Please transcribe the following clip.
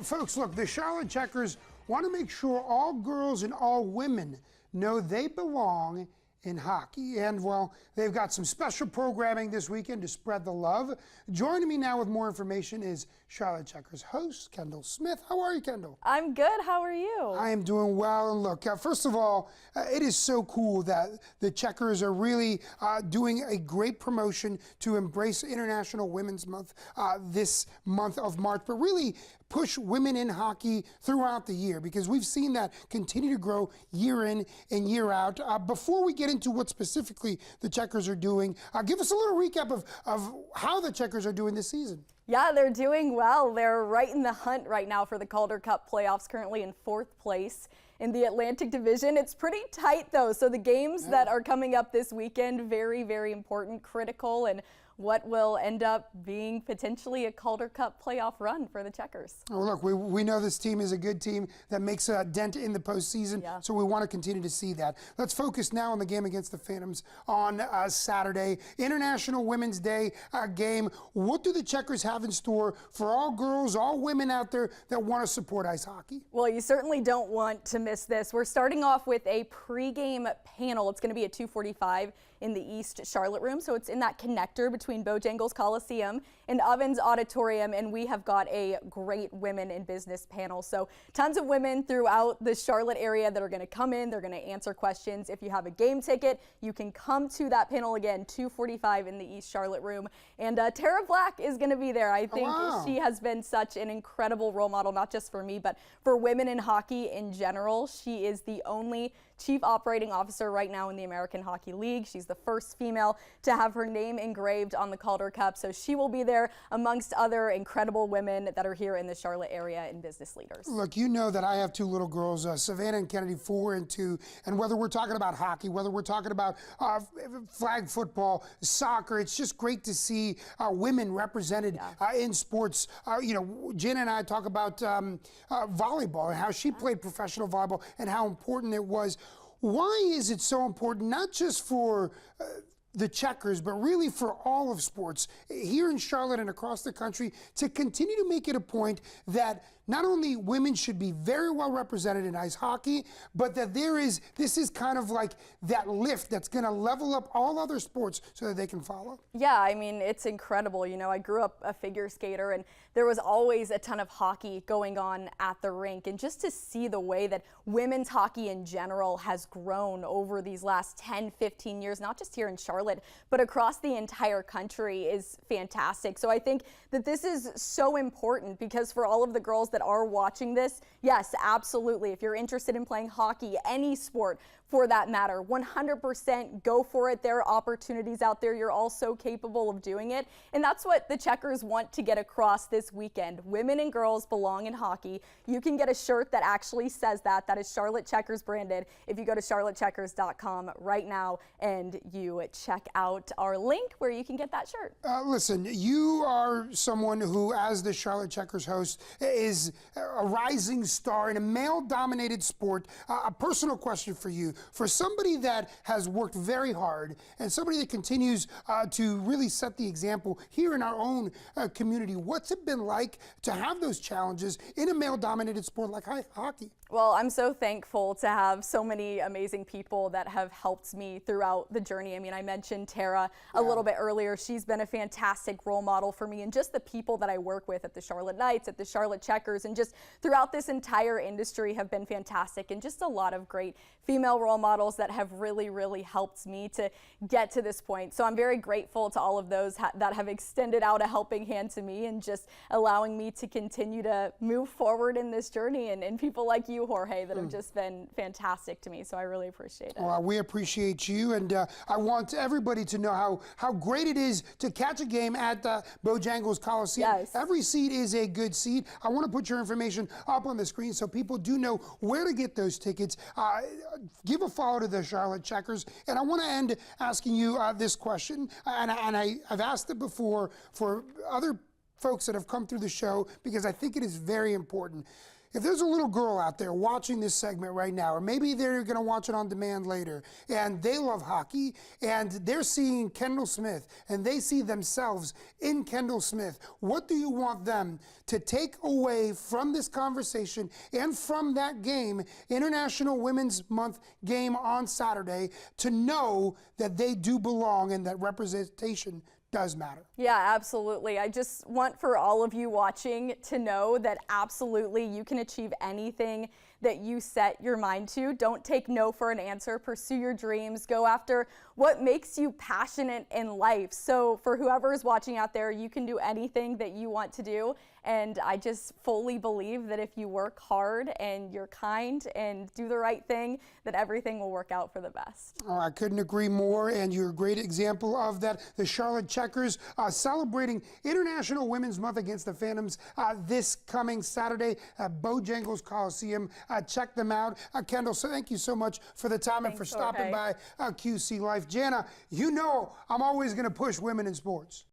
Folks, look, the Charlotte Checkers want to make sure all girls and all women know they belong in hockey. And, well, they've got some special programming this weekend to spread the love. Joining me now with more information is Charlotte Checkers host, Kendall Smith. How are you, Kendall? I'm good. How are you? I am doing well. And look, first of all, it is so cool that the Checkers are really doing a great promotion to embrace International Women's Month this month of March, but really push women in hockey throughout the year, because we've seen that continue to grow year in and year out. Before we get into what specifically the Checkers are doing, give us a little recap of how the Checkers are doing this season. Yeah, they're doing well. They're right in the hunt right now for the Calder Cup playoffs, currently in 4th place in the Atlantic Division. It's pretty tight, though, so the games that are coming up this weekend, very, very important, critical, and what will end up being potentially a Calder Cup playoff run for the Checkers. Oh, look, we know this team is a good team that makes a dent in the postseason, so we want to continue to see that. Let's focus now on the game against the Phantoms on Saturday. International Women's Day game. What do the Checkers have in store for all girls, all women out there that want to support ice hockey? Well, you certainly don't want to miss this. We're starting off with a pregame panel. It's going to be at 2:45 in the East Charlotte room, so it's in that connector between Bojangles Coliseum and Ovens Auditorium, and we have got a great women in business panel. So tons of women throughout the Charlotte area that are going to come in. They're going to answer questions. If you have a game ticket, you can come to that panel again, 2:45 in the East Charlotte room. And Tara Black is going to be there. I think she has been such an incredible role model, not just for me, but for women in hockey in general. She is the only Chief Operating Officer right now in the American Hockey League. She's the first female to have her name engraved on the Calder Cup, so she will be there amongst other incredible women that are here in the Charlotte area and business leaders. Look, you know that I have two little girls, Savannah and Kennedy, 4 and 2, and whether we're talking about hockey, whether we're talking about flag football, soccer, it's just great to see women represented in sports. You know, Jen and I talk about volleyball and how she played professional volleyball and how important it was. Why is it so important, not just for the Checkers, but really for all of sports here in Charlotte and across the country, to continue to make it a point that not only women should be very well represented in ice hockey, but that this is kind of like that lift that's going to level up all other sports so that they can follow? Yeah, I mean, it's incredible. You know, I grew up a figure skater, and there was always a ton of hockey going on at the rink. And just to see the way that women's hockey in general has grown over these last 10, 15 years, not just here in Charlotte, but across the entire country, is fantastic. So I think that this is so important, because for all of the girls that are watching this, yes, absolutely. If you're interested in playing hockey, any sport for that matter, 100% go for it. There are opportunities out there. You're all so capable of doing it. And that's what the Checkers want to get across this weekend. Women and girls belong in hockey. You can get a shirt that actually says that. That is Charlotte Checkers branded if you go to charlottecheckers.com right now and you check out our link where you can get that shirt. Listen, you are someone who, as the Charlotte Checkers host, is a rising star in a male-dominated sport. A personal question for you. For somebody that has worked very hard and somebody that continues to really set the example here in our own community, what's it been like to have those challenges in a male-dominated sport like hockey? Well, I'm so thankful to have so many amazing people that have helped me throughout the journey. I mean, I mentioned Tara a little bit earlier. She's been a fantastic role model for me, and just the people that I work with at the Charlotte Knights, at the Charlotte Checkers, and just throughout this entire industry have been fantastic, and just a lot of great female role models that have really, really helped me to get to this point. So I'm very grateful to all of those that have extended out a helping hand to me and just allowing me to continue to move forward in this journey, and people like you, Jorge, that have just been fantastic to me. So I really appreciate it. Well, we appreciate you, and I want everybody to know how great it is to catch a game at the Bojangles Coliseum. Yes. Every seat is a good seat. I want to put your information up on the screen so people do know where to get those tickets. Give a follow to the Charlotte Checkers, and I want to end asking you this question, and I've asked it before for other folks that have come through the show, because I think it is very important. If there's a little girl out there watching this segment right now, or maybe they're going to watch it on demand later, and they love hockey, and they're seeing Kendall Smith, and they see themselves in Kendall Smith, what do you want them to take away from this conversation and from that game, International Women's Month game on Saturday, to know that they do belong and that representation does matter? Yeah, absolutely. I just want for all of you watching to know that absolutely you can achieve anything that you set your mind to. Don't take no for an answer. Pursue your dreams. Go after what makes you passionate in life. So for whoever is watching out there, you can do anything that you want to do. And I just fully believe that if you work hard and you're kind and do the right thing, that everything will work out for the best. Oh, I couldn't agree more, and you're a great example of that. The Charlotte Checkers celebrating International Women's Month against the Phantoms this coming Saturday at Bojangles Coliseum. Check them out. Kendall, so thank you so much for the time and for stopping by QC Life. Jana, you know I'm always going to push women in sports.